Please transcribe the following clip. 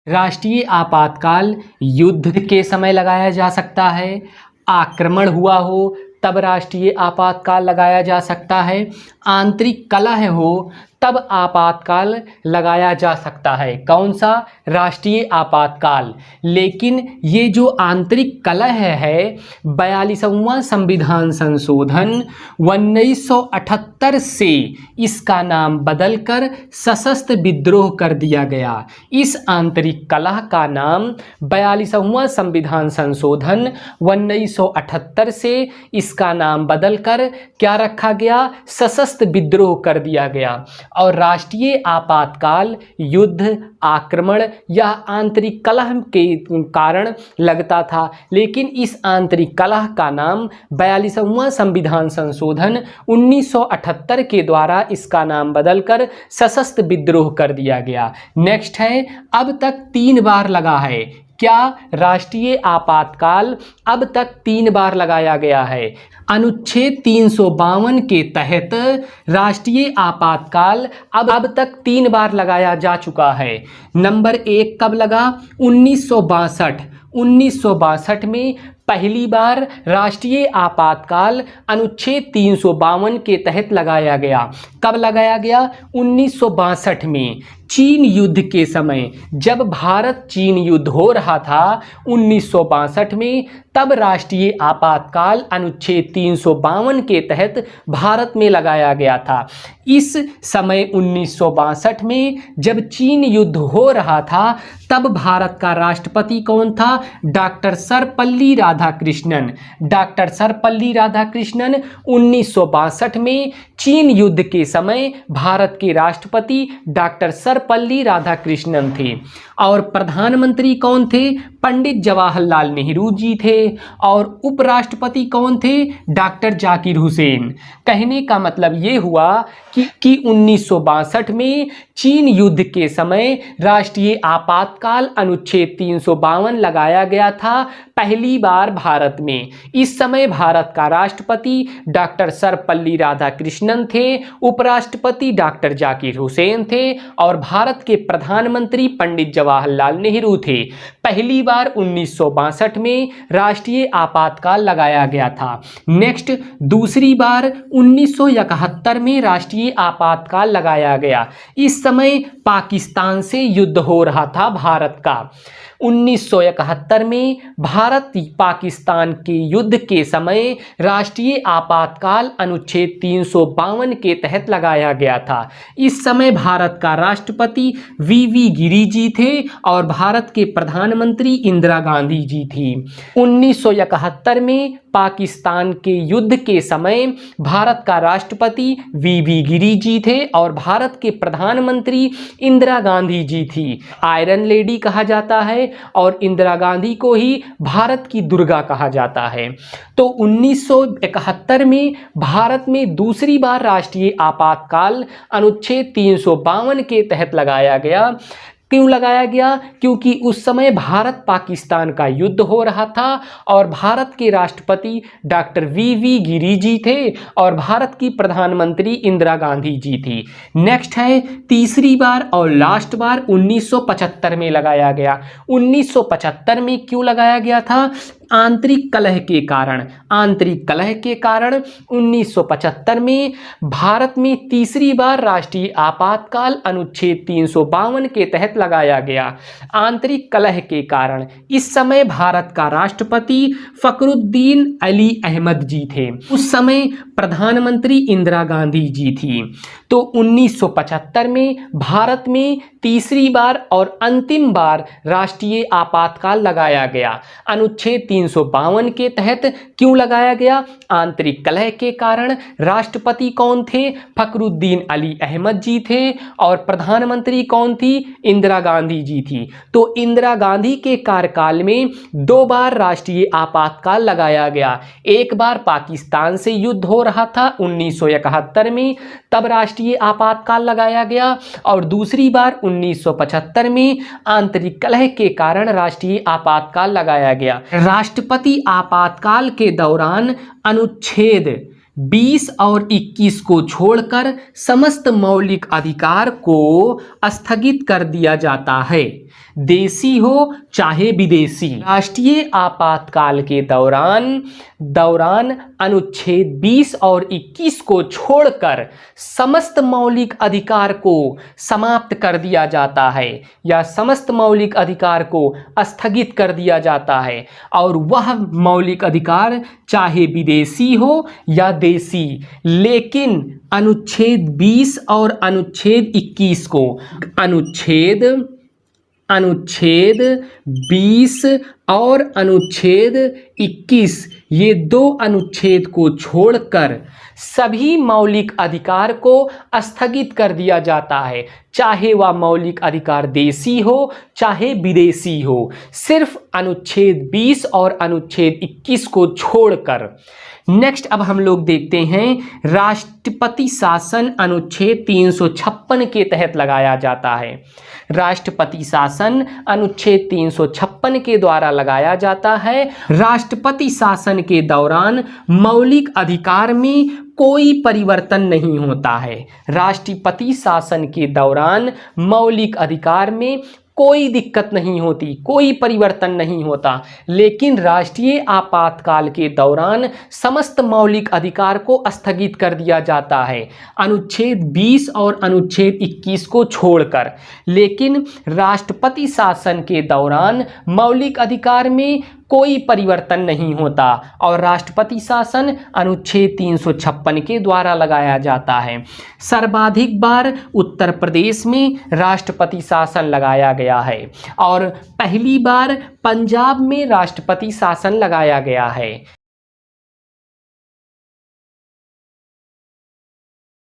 राष्ट्रीय आपातकाल युद्ध के समय लगाया जा सकता है, आक्रमण हुआ हो तब राष्ट्रीय आपातकाल लगाया जा सकता है, आंतरिक कलह हो तब आपातकाल लगाया जा सकता है। कौन सा? राष्ट्रीय आपातकाल। लेकिन ये जो आंतरिक कलह है 42वां संविधान संशोधन 1978 से इसका नाम बदलकर सशस्त्र विद्रोह कर दिया गया। इस आंतरिक कलह का नाम 42वां संविधान संशोधन 1978 से इसका नाम बदलकर क्या रखा गया? सशस्त्र विद्रोह कर दिया गया। और राष्ट्रीय आपातकाल युद्ध, आक्रमण या आंतरिक कलह के कारण लगता था, लेकिन इस आंतरिक कलह का नाम 42वां संविधान संशोधन 1978 के द्वारा इसका नाम बदलकर सशस्त्र विद्रोह कर दिया गया। नेक्स्ट है, अब तक 3 बार लगा है। क्या? राष्ट्रीय आपातकाल अब तक 3 बार लगाया गया है। अनुच्छेद 352 के तहत राष्ट्रीय आपातकाल अब तक 3 बार लगाया जा चुका है। नंबर 1 कब लगा? 1962। 1962 में पहली बार राष्ट्रीय आपातकाल अनुच्छेद 352 के तहत लगाया गया। कब लगाया गया? 1962 में चीन युद्ध के समय, जब भारत चीन युद्ध हो रहा था 1962 में, तब राष्ट्रीय आपातकाल अनुच्छेद 352 के तहत भारत में लगाया गया था। इस समय 1962 में जब चीन युद्ध हो रहा था तब भारत का राष्ट्रपति कौन था? डॉक्टर सर्वपल्ली राधाकृष्णन। डॉक्टर सर्वपल्ली राधाकृष्णन 1962 में चीन युद्ध के समय भारत के राष्ट्रपति डॉक्टर सर्वपल्ली राधाकृष्णन थे। और प्रधानमंत्री कौन थे? पंडित जवाहरलाल नेहरू जी थे। और उपराष्ट्रपति कौन थे? डॉक्टर जाकिर हुसैन। कहने का मतलब ये हुआ कि 1962 में चीन युद्ध के समय राष्ट्रीय आपातकाल अनुच्छेद 352 लगाया गया था पहली बार भारत में। इस समय भारत का राष्ट्रपति डॉक्टर सर्वपल्ली राधाकृष्णन थे, उपराष्ट्रपति डॉक्टर जाकिर हुसैन थे और भारत के प्रधानमंत्री पंडित जवाहरलाल नेहरू थे। पहली बार 1962 में राष्ट्रीय आपातकाल लगाया गया था। नेक्स्ट, दूसरी बार 1971 में राष्ट्रीय आपातकाल लगाया गया। इस समय पाकिस्तान से युद्ध हो रहा था भारत का। 1971 में भारत पाकिस्तान के युद्ध के समय राष्ट्रीय आपातकाल अनुच्छेद 352 के तहत लगाया गया था। इस समय भारत का राष्ट्रपति वी गिरी जी थे और भारत के प्रधानमंत्री इंदिरा गांधी जी थी। 1971 में पाकिस्तान के युद्ध के समय भारत का राष्ट्रपति वी गिरी जी थे और भारत के प्रधानमंत्री इंदिरा गांधी जी थी। आयरन लेडी कहा जाता है और इंदिरा गांधी को ही भारत की दुर्गा कहा जाता है। तो 1971 में भारत में दूसरी बार राष्ट्रीय आपातकाल अनुच्छेद 352 के तहत लगाया गया। क्यों लगाया गया? क्योंकि उस समय भारत पाकिस्तान का युद्ध हो रहा था और भारत के राष्ट्रपति डॉक्टर वी गिरी जी थे और भारत की प्रधानमंत्री इंदिरा गांधी जी थी। नेक्स्ट है, तीसरी बार और लास्ट बार 1975 में लगाया गया। 1975 में क्यों लगाया गया था? आंतरिक कलह के कारण। आंतरिक कलह के कारण 1975 में भारत में तीसरी बार राष्ट्रीय आपातकाल अनुच्छेद 352 के तहत लगाया गया। आंतरिक कलह के कारण इस समय भारत का राष्ट्रपति फखरुद्दीन अली अहमद जी थे। उस समय प्रधानमंत्री इंदिरा गांधी जी थी। तो 1975 में भारत में तीसरी बार और अंतिम बार राष्ट्रीय आपातकाल लगाया गया। अनुच्छेद 352 के तहत क्यों लगाया गया? आंतरिक कलह के कारण। राष्ट्रपति कौन थे? फखरुद्दीन अली अहमद जी थे और प्रधानमंत्री कौन थी? इंदिरा गांधी जी थी। तो इंदिरा गांधी के कार्यकाल में 2 बार राष्ट्रीय आपातकाल लगाया गया। एक बार पाकिस्तान से युद्ध हो रहा था 1971 में, तब राष्ट्रीय आपातकाल लगाया गया और दूसरी बार 1975 में आंतरिक कलह के कारण राष्ट्रीय आपातकाल लगाया गया। राष्ट्रपति आपातकाल के दौरान अनुच्छेद 20 और 21 को छोड़कर समस्त मौलिक अधिकार को स्थगित कर दिया जाता है, देशी हो चाहे विदेशी। राष्ट्रीय आपातकाल के दौरान अनुच्छेद 20 और 21 को छोड़कर समस्त मौलिक अधिकार को समाप्त कर दिया जाता है या समस्त मौलिक अधिकार को स्थगित कर दिया जाता है, और वह मौलिक अधिकार चाहे विदेशी हो या देशी। लेकिन अनुच्छेद 20 और अनुच्छेद 21 को अनुच्छेद 20 और अनुच्छेद 21 ये दो अनुच्छेद को छोड़कर सभी मौलिक अधिकार को स्थगित कर दिया जाता है, चाहे वह मौलिक अधिकार देशी हो चाहे विदेशी हो, सिर्फ अनुच्छेद 20 और अनुच्छेद 21 को छोड़कर। नेक्स्ट अब हम लोग देखते हैं राष्ट्रपति शासन अनुच्छेद 356 के तहत लगाया जाता है। राष्ट्रपति शासन अनुच्छेद 356 के द्वारा लगाया जाता है। राष्ट्रपति शासन के दौरान मौलिक अधिकार में कोई परिवर्तन नहीं होता है। राष्ट्रपति शासन के दौरान मौलिक अधिकार में कोई दिक्कत नहीं होती, कोई परिवर्तन नहीं होता, लेकिन राष्ट्रीय आपातकाल के दौरान समस्त मौलिक अधिकार को स्थगित कर दिया जाता है, अनुच्छेद 20 और अनुच्छेद 21 को छोड़कर। लेकिन राष्ट्रपति शासन के दौरान मौलिक अधिकार में कोई परिवर्तन नहीं होता और राष्ट्रपति शासन अनुच्छेद 356 के द्वारा लगाया जाता है। सर्वाधिक बार उत्तर प्रदेश में राष्ट्रपति शासन लगाया गया है और पहली बार पंजाब में राष्ट्रपति शासन लगाया गया है।